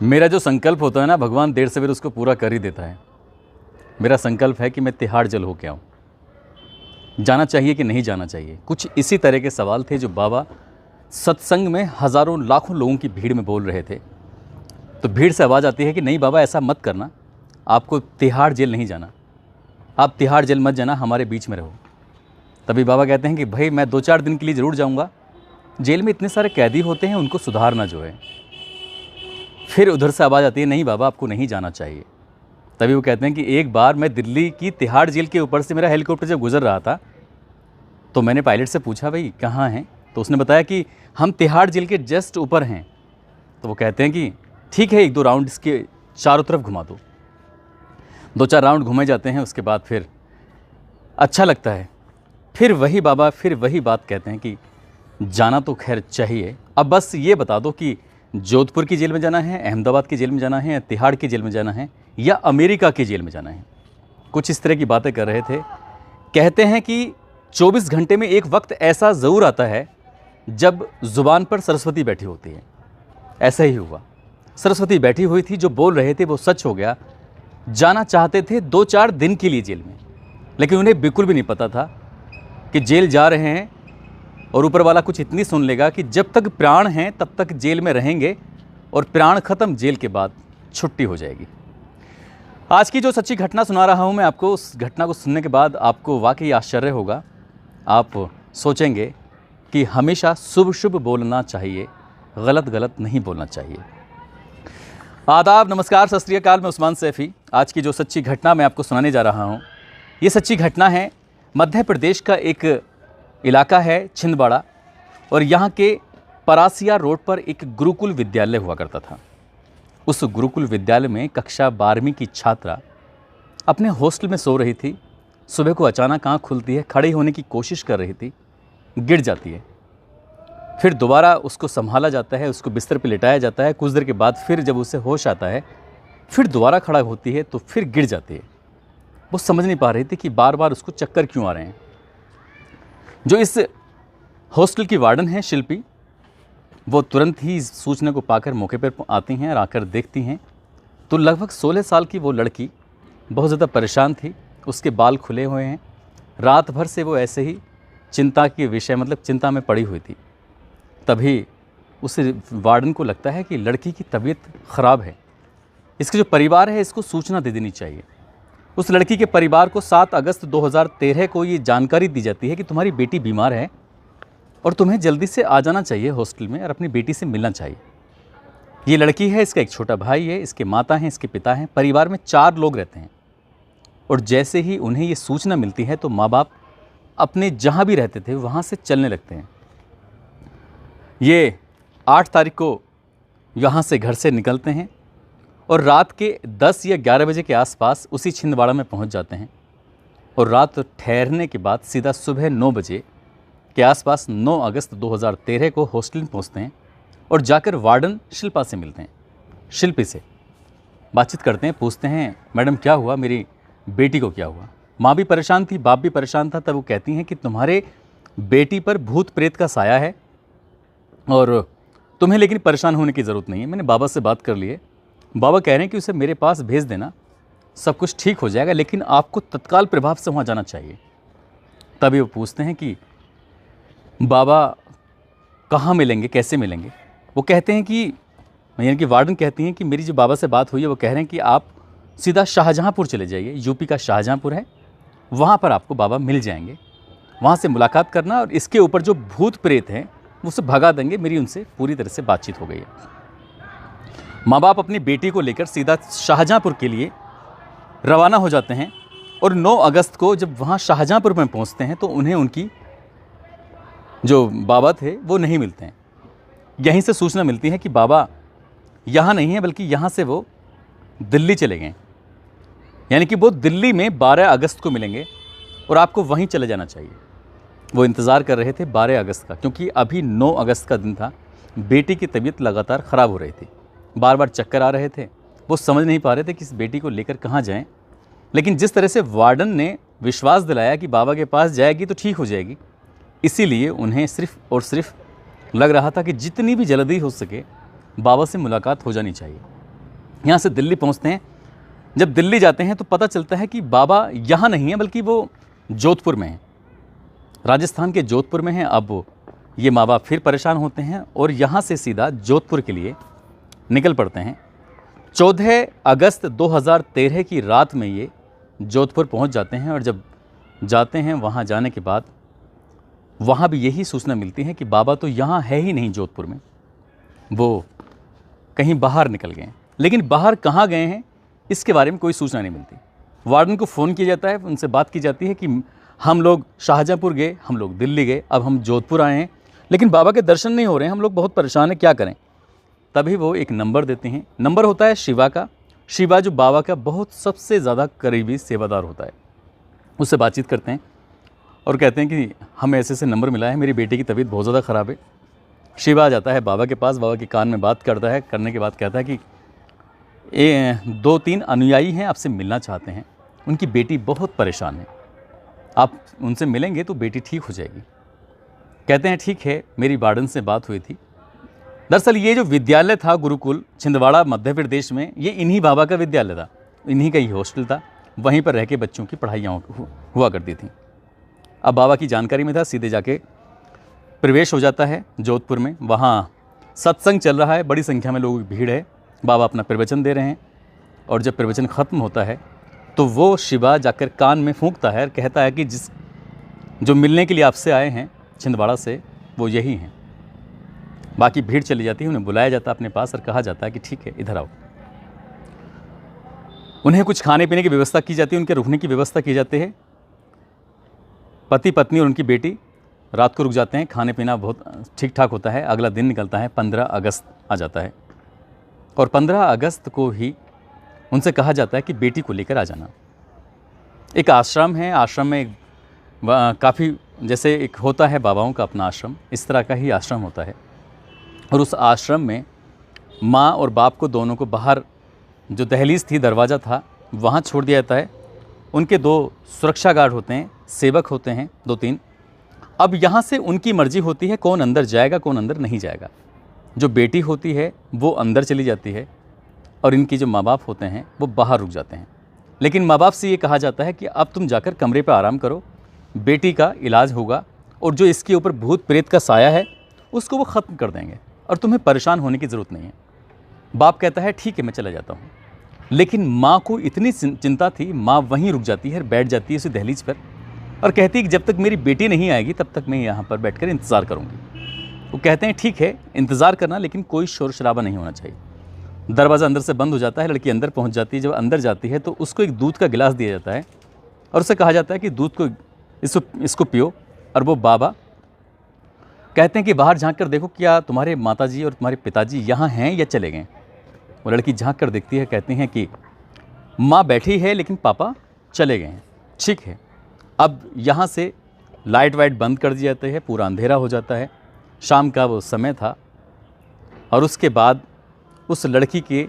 मेरा जो संकल्प होता है ना, भगवान देर सवेर उसको पूरा कर ही देता है। मेरा संकल्प है कि मैं तिहाड़ जेल होके आऊँ। जाना चाहिए कि नहीं जाना चाहिए, कुछ इसी तरह के सवाल थे जो बाबा सत्संग में हज़ारों लाखों लोगों की भीड़ में बोल रहे थे। तो भीड़ से आवाज़ आती है कि नहीं बाबा, ऐसा मत करना, आपको तिहाड़ जेल नहीं जाना, आप तिहाड़ जेल मत जाना, हमारे बीच में रहो। तभी बाबा कहते हैं कि भाई मैं 2-4 दिन के लिए ज़रूर जाऊँगा, जेल में इतने सारे कैदी होते हैं, उनको सुधारना जो है। फिर उधर से आवाज़ आती है नहीं बाबा, आपको नहीं जाना चाहिए। तभी वो कहते हैं कि एक बार मैं दिल्ली की तिहाड़ जेल के ऊपर से मेरा हेलीकॉप्टर जब गुजर रहा था, तो मैंने पायलट से पूछा भाई कहाँ हैं, तो उसने बताया कि हम तिहाड़ जेल के जस्ट ऊपर हैं। तो वो कहते हैं कि ठीक है, 1-2 राउंड इसके चारों तरफ घुमा दो। 2-4 राउंड घूमे जाते हैं, उसके बाद फिर अच्छा लगता है। फिर वही बाबा फिर वही बात कहते हैं कि जाना तो खैर चाहिए, अब बस ये बता दो कि जोधपुर की जेल में जाना है, अहमदाबाद की जेल में जाना है, या तिहाड़ की जेल में जाना है, या अमेरिका की जेल में जाना है। कुछ इस तरह की बातें कर रहे थे। कहते हैं कि 24 घंटे में एक वक्त ऐसा ज़रूर आता है जब ज़ुबान पर सरस्वती बैठी होती है। ऐसा ही हुआ, सरस्वती बैठी हुई थी, जो बोल रहे थे वो सच हो गया। जाना चाहते थे 2-4 दिन के लिए जेल में, लेकिन उन्हें बिल्कुल भी नहीं पता था कि जेल जा रहे हैं और ऊपर वाला कुछ इतनी सुन लेगा कि जब तक प्राण हैं तब तक जेल में रहेंगे, और प्राण खत्म, जेल के बाद छुट्टी हो जाएगी। आज की जो सच्ची घटना सुना रहा हूँ मैं आपको, उस घटना को सुनने के बाद आपको वाकई आश्चर्य होगा। आप सोचेंगे कि हमेशा शुभ शुभ बोलना चाहिए, गलत गलत नहीं बोलना चाहिए। आदाब, नमस्कार, सत श्री अकाल, मैं उस्मान सैफ़ी। आज की जो सच्ची घटना मैं आपको सुनाने जा रहा हूँ, ये सच्ची घटना है मध्य प्रदेश का एक इलाका है छिंदवाड़ा, और यहाँ के परासिया रोड पर एक गुरुकुल विद्यालय हुआ करता था। उस गुरुकुल विद्यालय में कक्षा 12वीं की छात्रा अपने हॉस्टल में सो रही थी। सुबह को अचानक आँख खुलती है, खड़ी होने की कोशिश कर रही थी, गिर जाती है। फिर दोबारा उसको संभाला जाता है, उसको बिस्तर पर लिटाया जाता है। कुछ देर के बाद फिर जब उसे होश आता है, फिर दोबारा खड़ा होती है तो फिर गिर जाती है। वो समझ नहीं पा रही थी कि बार बार उसको चक्कर क्यों आ रहे हैं। जो इस हॉस्टल की वार्डन है शिल्पी, वो तुरंत ही इस सूचना को पाकर मौके पर आती हैं और आकर देखती हैं तो लगभग 16 साल की वो लड़की बहुत ज़्यादा परेशान थी। उसके बाल खुले हुए हैं। रात भर से वो ऐसे ही चिंता के विषय, मतलब चिंता में पड़ी हुई थी। तभी उस वार्डन को लगता है कि लड़की की तबीयत ख़राब है, इसके जो परिवार है इसको सूचना दे देनी चाहिए। उस लड़की के परिवार को 7 अगस्त 2013 को ये जानकारी दी जाती है कि तुम्हारी बेटी बीमार है और तुम्हें जल्दी से आ जाना चाहिए हॉस्टल में और अपनी बेटी से मिलना चाहिए। ये लड़की है, इसका एक छोटा भाई है, इसके माता हैं, इसके पिता हैं, परिवार में 4 लोग रहते हैं। और जैसे ही उन्हें ये सूचना मिलती है तो माँ बाप अपने जहाँ भी रहते थे वहाँ से चलने लगते हैं। ये 8 तारीख को यहाँ से घर से निकलते हैं और रात के 10 या 11 बजे के आसपास उसी छिंदवाड़ा में पहुँच जाते हैं। और रात ठहरने के बाद सीधा सुबह 9 बजे के आसपास 9 अगस्त 2013 को हॉस्टल में पहुँचते हैं और जाकर वार्डन शिल्पा से मिलते हैं। शिल्पी से बातचीत करते हैं, पूछते हैं मैडम क्या हुआ, मेरी बेटी को क्या हुआ। माँ भी परेशान थी, बाप भी परेशान था। तब वो कहती हैं कि तुम्हारे बेटी पर भूत प्रेत का साया है और तुम्हें लेकिन परेशान होने की ज़रूरत नहीं है। मैंने बाबा से बात कर ली है, बाबा कह रहे हैं कि उसे मेरे पास भेज देना, सब कुछ ठीक हो जाएगा, लेकिन आपको तत्काल प्रभाव से वहाँ जाना चाहिए। तभी वो पूछते हैं कि बाबा कहाँ मिलेंगे, कैसे मिलेंगे। वो कहते हैं कि यानी कि वार्डन कहती हैं कि मेरी जो बाबा से बात हुई है वो कह रहे हैं कि आप सीधा शाहजहाँपुर चले जाइए, यूपी का शाहजहाँपुर है, वहाँ पर आपको बाबा मिल जाएंगे, वहाँ से मुलाकात करना और इसके ऊपर जो भूत प्रेत हैं वो उसे भगा देंगे। मेरी उनसे पूरी तरह से बातचीत हो गई है। माँ बाप अपनी बेटी को लेकर सीधा शाहजहाँपुर के लिए रवाना हो जाते हैं और 9 अगस्त को जब वहाँ शाहजहाँपुर में पहुँचते हैं तो उन्हें उनकी जो बाबा थे वो नहीं मिलते हैं। यहीं से सूचना मिलती है कि बाबा यहाँ नहीं है, बल्कि यहाँ से वो दिल्ली चले गए। यानी कि वो दिल्ली में 12 अगस्त को मिलेंगे और आपको वहीं चले जाना चाहिए। वो इंतज़ार कर रहे थे 12 अगस्त का, क्योंकि अभी 9 अगस्त का दिन था। बेटी की तबीयत लगातार ख़राब हो रही थी, बार बार चक्कर आ रहे थे। वो समझ नहीं पा रहे थे कि इस बेटी को लेकर कहाँ जाएं। लेकिन जिस तरह से वार्डन ने विश्वास दिलाया कि बाबा के पास जाएगी तो ठीक हो जाएगी, इसीलिए उन्हें सिर्फ और सिर्फ लग रहा था कि जितनी भी जल्दी हो सके बाबा से मुलाकात हो जानी चाहिए। यहाँ से दिल्ली पहुँचते हैं। जब दिल्ली जाते हैं तो पता चलता है कि बाबा यहाँ नहीं है, बल्कि वो जोधपुर में हैं, राजस्थान के जोधपुर में हैं। अब ये माँ बाप फिर परेशान होते हैं और यहाँ से सीधा जोधपुर के लिए निकल पड़ते हैं। 14 अगस्त 2013 की रात में ये जोधपुर पहुँच जाते हैं। और जब जाते हैं वहाँ जाने के बाद वहाँ भी यही सूचना मिलती है कि बाबा तो यहाँ है ही नहीं जोधपुर में, वो कहीं बाहर निकल गए हैं। लेकिन बाहर कहाँ गए हैं इसके बारे में कोई सूचना नहीं मिलती। वार्डन को फ़ोन किया जाता है, उनसे बात की जाती है कि हम लोग शाहजहाँपुर गए, हम लोग दिल्ली गए, अब हम जोधपुर आए हैं, लेकिन बाबा के दर्शन नहीं हो रहे हैं, हम लोग बहुत परेशान हैं, क्या करें। तभी वो एक नंबर देते हैं। नंबर होता है शिवा का। शिवा जो बाबा का बहुत सबसे ज़्यादा करीबी सेवादार होता है। उससे बातचीत करते हैं और कहते हैं कि हमें ऐसे नंबर मिला है, मेरी बेटी की तबीयत बहुत ज़्यादा ख़राब है। शिवा जाता है बाबा के पास, बाबा के कान में बात करता है। करने के बाद कहता है कि 2-3 अनुयायी हैं, आपसे मिलना चाहते हैं, उनकी बेटी बहुत परेशान है, आप उनसे मिलेंगे तो बेटी ठीक हो जाएगी। कहते हैं ठीक है, मेरी वार्डन से बात हुई थी। दरअसल ये जो विद्यालय था गुरुकुल छिंदवाड़ा मध्य प्रदेश में, ये इन्हीं बाबा का विद्यालय था, इन्हीं का ही हॉस्टल था, वहीं पर रह के बच्चों की पढ़ाइयाँ हुआ करती थी। अब बाबा की जानकारी में था, सीधे जाके प्रवेश हो जाता है जोधपुर में। वहाँ सत्संग चल रहा है, बड़ी संख्या में लोगों की भीड़ है, बाबा अपना प्रवचन दे रहे हैं। और जब प्रवचन ख़त्म होता है तो वो शिवा जाकर कान में फूंकता है और कहता है कि जो मिलने के लिए आपसे आए हैं छिंदवाड़ा से, वो यही हैं। बाकी भीड़ चली जाती है, उन्हें बुलाया जाता है अपने पास और कहा जाता है कि ठीक है, इधर आओ। उन्हें कुछ खाने पीने की व्यवस्था की जाती है, उनके रुकने की व्यवस्था की जाती है। पति पत्नी और उनकी बेटी रात को रुक जाते हैं, खाने पीना बहुत ठीक ठाक होता है। अगला दिन निकलता है, 15 अगस्त आ जाता है और 15 अगस्त को ही उनसे कहा जाता है कि बेटी को लेकर आ जाना। एक आश्रम है, आश्रम में काफ़ी, जैसे एक होता है बाबाओं का अपना आश्रम, इस तरह का ही आश्रम होता है। और उस आश्रम में माँ और बाप को दोनों को बाहर जो दहलीज थी, दरवाज़ा था, वहाँ छोड़ दिया जाता है। उनके 2 सुरक्षा गार्ड होते हैं, सेवक होते हैं 2-3। अब यहाँ से उनकी मर्जी होती है कौन अंदर जाएगा, कौन अंदर नहीं जाएगा। जो बेटी होती है वो अंदर चली जाती है और इनकी जो माँ बाप होते हैं वो बाहर रुक जाते हैं। लेकिन माँ बाप से ये कहा जाता है कि अब तुम जाकर कमरे पर आराम करो, बेटी का इलाज होगा और जो इसके ऊपर भूत प्रेत का साया है उसको वो ख़त्म कर देंगे और तुम्हें परेशान होने की ज़रूरत नहीं है। बाप कहता है ठीक है, मैं चला जाता हूँ। लेकिन माँ को इतनी चिंता थी, माँ वहीं रुक जाती है, बैठ जाती है उसी दहलीज पर और कहती है कि जब तक मेरी बेटी नहीं आएगी तब तक मैं यहाँ पर बैठकर इंतज़ार करूँगी। वो कहते हैं ठीक है, इंतज़ार करना, लेकिन कोई शोर शराबा नहीं होना चाहिए। दरवाज़ा अंदर से बंद हो जाता है, लड़की अंदर पहुँच जाती है। जब अंदर जाती है तो उसको एक दूध का गिलास दिया जाता है और उसे कहा जाता है कि दूध को इसको पियो। और वो बाबा कहते हैं कि बाहर झांक कर देखो, क्या तुम्हारे माताजी और तुम्हारे पिताजी यहाँ हैं या चले गए। वो लड़की झांक कर देखती है, कहती हैं कि माँ बैठी है लेकिन पापा चले गए हैं। ठीक है, अब यहाँ से लाइट वाइट बंद कर दिए जाते हैं, पूरा अंधेरा हो जाता है। शाम का वो समय था और उसके बाद उस लड़की के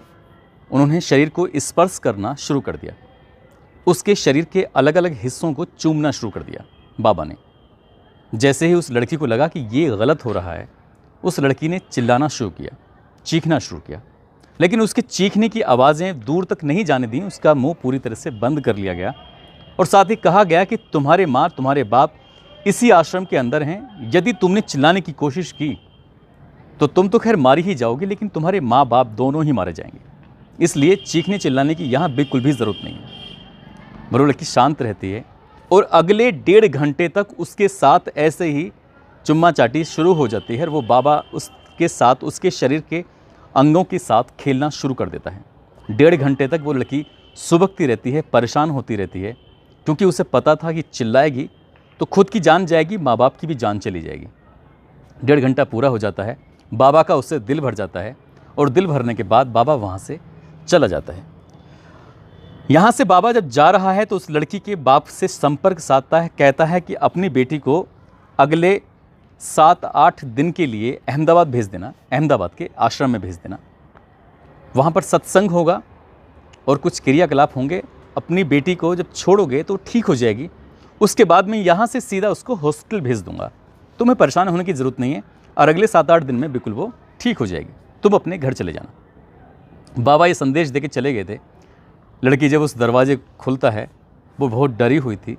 उन्होंने शरीर को स्पर्श करना शुरू कर दिया। उसके शरीर के अलग अलग हिस्सों को चूमना शुरू कर दिया बाबा ने। जैसे ही उस लड़की को लगा कि ये गलत हो रहा है, उस लड़की ने चिल्लाना शुरू किया, चीखना शुरू किया। लेकिन उसके चीखने की आवाज़ें दूर तक नहीं जाने दी, उसका मुंह पूरी तरह से बंद कर लिया गया और साथ ही कहा गया कि तुम्हारे माँ तुम्हारे बाप इसी आश्रम के अंदर हैं। यदि तुमने चिल्लाने की कोशिश की तो तुम तो खैर मारी ही जाओगे, लेकिन तुम्हारे माँ बाप दोनों ही मारे जाएंगे, इसलिए चीखने चिल्लाने की यहाँ बिल्कुल भी ज़रूरत नहीं है। वो लड़की शांत रहती है और अगले 1.5 घंटे तक उसके साथ ऐसे ही चुम्मा चाटी शुरू हो जाती है। वो बाबा उसके साथ, उसके शरीर के अंगों के साथ खेलना शुरू कर देता है। 1.5 घंटे तक वो लड़की सुबकती रहती है, परेशान होती रहती है, क्योंकि उसे पता था कि चिल्लाएगी तो खुद की जान जाएगी, माँ बाप की भी जान चली जाएगी। 1.5 घंटा पूरा हो जाता है, बाबा का उससे दिल भर जाता है और दिल भरने के बाद बाबा वहाँ से चला जाता है। यहाँ से बाबा जब जा रहा है तो उस लड़की के बाप से संपर्क साधता है, कहता है कि अपनी बेटी को अगले 7-8 दिन के लिए अहमदाबाद भेज देना, अहमदाबाद के आश्रम में भेज देना। वहाँ पर सत्संग होगा और कुछ क्रियाकलाप होंगे। अपनी बेटी को जब छोड़ोगे तो ठीक हो जाएगी, उसके बाद मैं यहाँ से सीधा उसको हॉस्पिटल भेज दूँगा, तुम्हें परेशान होने की ज़रूरत नहीं है और अगले 7-8 दिन में बिल्कुल वो ठीक हो जाएगी, तुम अपने घर चले जाना। बाबा ये संदेश देके चले गए थे। लड़की जब उस दरवाजे खुलता है, वो बहुत डरी हुई थी,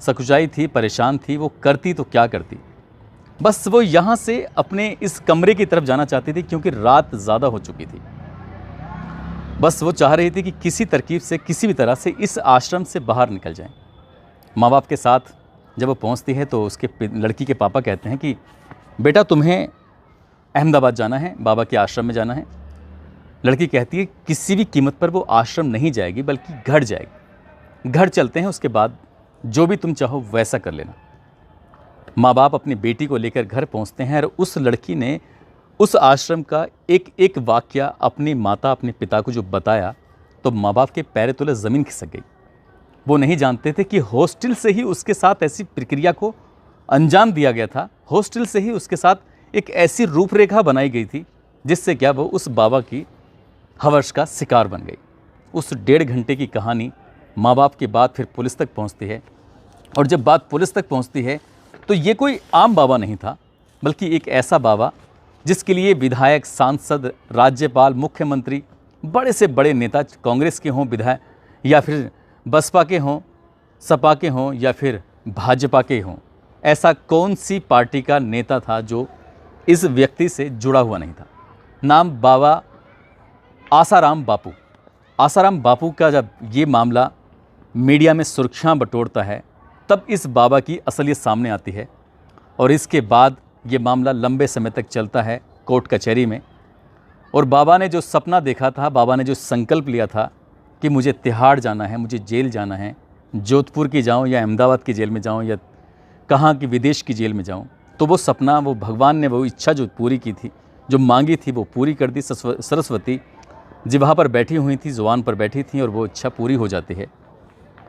सकुचाई थी, परेशान थी। वो करती तो क्या करती, बस वो यहाँ से अपने इस कमरे की तरफ जाना चाहती थी, क्योंकि रात ज़्यादा हो चुकी थी। बस वो चाह रही थी कि किसी तरकीब से, किसी भी तरह से इस आश्रम से बाहर निकल जाए। माँ बाप के साथ जब वो पहुँचती है तो उसके लड़की के पापा कहते हैं कि बेटा तुम्हें अहमदाबाद जाना है, बाबा के आश्रम में जाना है। लड़की कहती है किसी भी कीमत पर वो आश्रम नहीं जाएगी, बल्कि घर जाएगी। घर चलते हैं, उसके बाद जो भी तुम चाहो वैसा कर लेना। माँ बाप अपनी बेटी को लेकर घर पहुंचते हैं और उस लड़की ने उस आश्रम का एक एक वाकया अपनी माता, अपने पिता को जो बताया, तो माँ बाप के पैर तले ज़मीन खिसक गई। वो नहीं जानते थे कि हॉस्टल से ही उसके साथ ऐसी प्रक्रिया को अंजाम दिया गया था। हॉस्टल से ही उसके साथ एक ऐसी रूपरेखा बनाई गई थी जिससे क्या वो उस बाबा की हवस का शिकार बन गई। उस 1.5 घंटे की कहानी माँ बाप की बात फिर पुलिस तक पहुँचती है, और जब बात पुलिस तक पहुँचती है तो ये कोई आम बाबा नहीं था, बल्कि एक ऐसा बाबा जिसके लिए विधायक, सांसद, राज्यपाल, मुख्यमंत्री, बड़े से बड़े नेता, कांग्रेस के हों विधायक, या फिर बसपा के हों, सपा के हों, या फिर भाजपा के हों, ऐसा कौन सी पार्टी का नेता था जो इस व्यक्ति से जुड़ा हुआ नहीं था। नाम बाबा आसाराम बापू। आसाराम बापू का जब ये मामला मीडिया में सुर्खियां बटोरता है, तब इस बाबा की असलियत सामने आती है। और इसके बाद ये मामला लंबे समय तक चलता है कोर्ट कचहरी में। और बाबा ने जो सपना देखा था, बाबा ने जो संकल्प लिया था कि मुझे तिहाड़ जाना है, मुझे जेल जाना है, जोधपुर की जाऊं या अहमदाबाद की जेल में जाऊं या कहाँ की विदेश की जेल में जाऊं, तो वो सपना, वो भगवान ने वो इच्छा जो पूरी की थी, जो मांगी थी, वो पूरी कर दी। सरस्वती जिह्वा पर बैठी हुई थी, ज़ुबान पर बैठी थी, और वो इच्छा पूरी हो जाती है।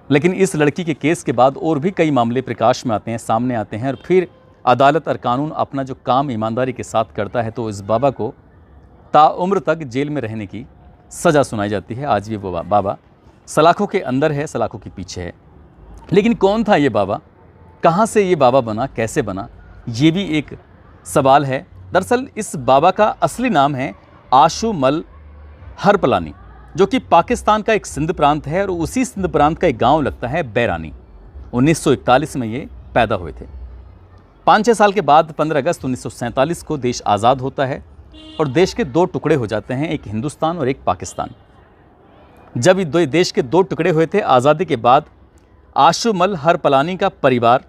लेकिन इस लड़की के केस के बाद और भी कई मामले प्रकाश में आते हैं, सामने आते हैं, और फिर अदालत और कानून अपना जो काम ईमानदारी के साथ करता है, तो इस बाबा को ताउम्र तक जेल में रहने की सज़ा सुनाई जाती है। आज भी वो बाबा सलाखों के अंदर है, सलाखों के पीछे है। लेकिन कौन था ये बाबा, कहाँ से ये बाबा बना, कैसे बना, ये भी एक सवाल है। दरअसल इस बाबा का असली नाम है आशुमल हरपलानी, जो कि पाकिस्तान का एक सिंध प्रांत है, और उसी सिंध प्रांत का एक गांव लगता है बैरानी। 1941 में ये पैदा हुए थे। 5-6 साल के बाद 15 अगस्त 1947 को देश आज़ाद होता है, और देश के 2 टुकड़े हो जाते हैं, एक हिंदुस्तान और एक पाकिस्तान। जब ये देश के 2 टुकड़े हुए थे आज़ादी के बाद, आशुमल हरपलानी का परिवार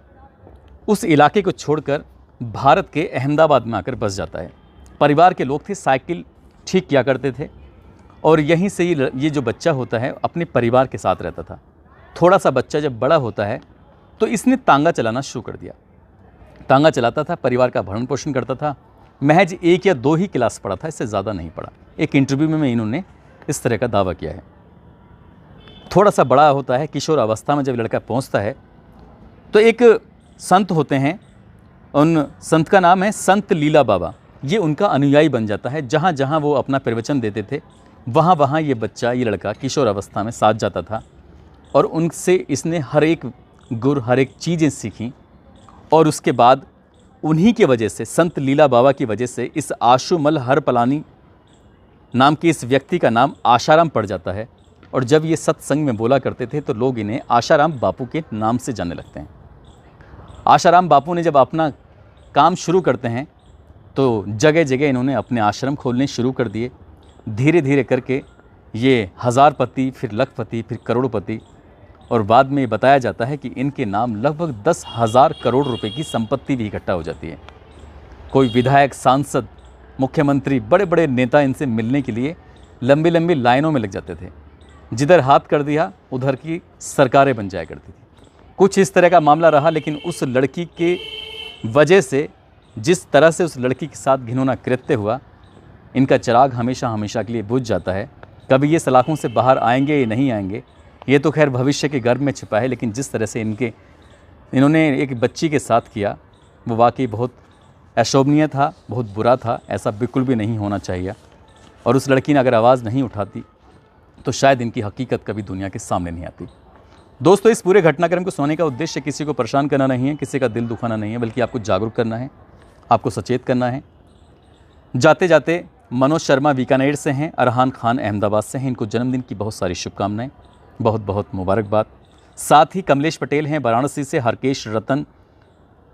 उस इलाके को छोड़कर भारत के अहमदाबाद में आकर बस जाता है। परिवार के लोग थे, साइकिल ठीक किया करते थे, और यहीं से ये जो बच्चा होता है अपने परिवार के साथ रहता था। थोड़ा सा बच्चा जब बड़ा होता है तो इसने तांगा चलाना शुरू कर दिया। तांगा चलाता था, परिवार का भरण पोषण करता था। महज 1 या 2 ही क्लास पढ़ा था, इससे ज़्यादा नहीं पढ़ा। एक इंटरव्यू में इन्होंने इस तरह का दावा किया है। थोड़ा सा बड़ा होता है, किशोर अवस्था में जब लड़का पहुंचता है, तो एक संत होते हैं, उन संत का नाम है संत लीला बाबा। ये उनका अनुयायी बन जाता है। जहाँ जहाँ वो अपना प्रवचन देते थे, वहाँ वहाँ ये बच्चा, ये लड़का किशोर अवस्था में साथ जाता था, और उनसे इसने हर एक गुर, हर एक चीज़ें सीखी। और उसके बाद उन्हीं की वजह से, संत लीला बाबा की वजह से, इस आशुमल हरपलानी नाम के इस व्यक्ति का नाम आशाराम पड़ जाता है। और जब ये सत्संग में बोला करते थे तो लोग इन्हें आशाराम बापू के नाम से जानने लगते हैं। आशाराम बापू ने जब अपना काम शुरू करते हैं तो जगह जगह इन्होंने अपने आश्रम खोलने शुरू कर दिए। धीरे धीरे करके ये हज़ारपति, फिर लखपति, फिर करोड़पति, और बाद में बताया जाता है कि इनके नाम लगभग 10,000 करोड़ रुपए की संपत्ति भी इकट्ठा हो जाती है। कोई विधायक, सांसद, मुख्यमंत्री, बड़े बड़े नेता इनसे मिलने के लिए लंबी लंबी लाइनों में लग जाते थे। जिधर हाथ कर दिया उधर की सरकारें बन जाया करती थी। कुछ इस तरह का मामला रहा। लेकिन उस लड़की के वजह से, जिस तरह से उस लड़की के साथ घिनौना कृत्य हुआ, इनका चिराग हमेशा हमेशा के लिए बुझ जाता है। कभी ये सलाखों से बाहर आएंगे या नहीं आएंगे, ये तो खैर भविष्य के गर्भ में छिपा है। लेकिन जिस तरह से इन्होंने एक बच्ची के साथ किया, वो वाकई बहुत अशोभनीय था, बहुत बुरा था। ऐसा बिल्कुल भी नहीं होना चाहिए। और उस लड़की ने अगर आवाज़ नहीं उठाती तो शायद इनकी हकीकत कभी दुनिया के सामने नहीं आती। दोस्तों, इस पूरे घटनाक्रम को सुनाने का उद्देश्य किसी को परेशान करना नहीं है, किसी का दिल दुखाना नहीं है, बल्कि आपको जागरूक करना है, आपको सचेत करना है। जाते जाते मनोज शर्मा बीकानेर से हैं, अरहान खान अहमदाबाद से हैं। इनको जन्मदिन की बहुत सारी शुभकामनाएं, बहुत बहुत मुबारकबाद। साथ ही कमलेश पटेल हैं वाराणसी से, हरकेश रतन,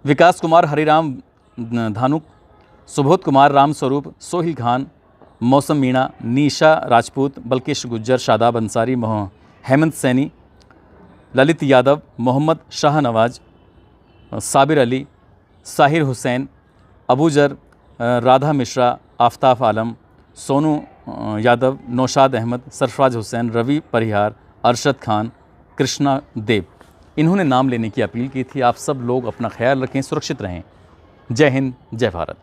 विकास कुमार, हरिराम धानुक, सुबोध कुमार, राम स्वरूप, सोहिल खान, मौसम मीणा, निशा राजपूत, बल्केश गुज्जर, शादाब अंसारी, हेमंत सैनी, ललित यादव, मोहम्मद शाहनवाज, साबिर अली, साहिर हुसैन, अबूजर, राधा मिश्रा, आफ्ताफ आलम, सोनू यादव, नौशाद अहमद, सरफराज हुसैन, रवि परिहार, अरशद खान, कृष्णा देव, इन्होंने नाम लेने की अपील की थी। आप सब लोग अपना ख्याल रखें, सुरक्षित रहें। जय हिंद, जय भारत।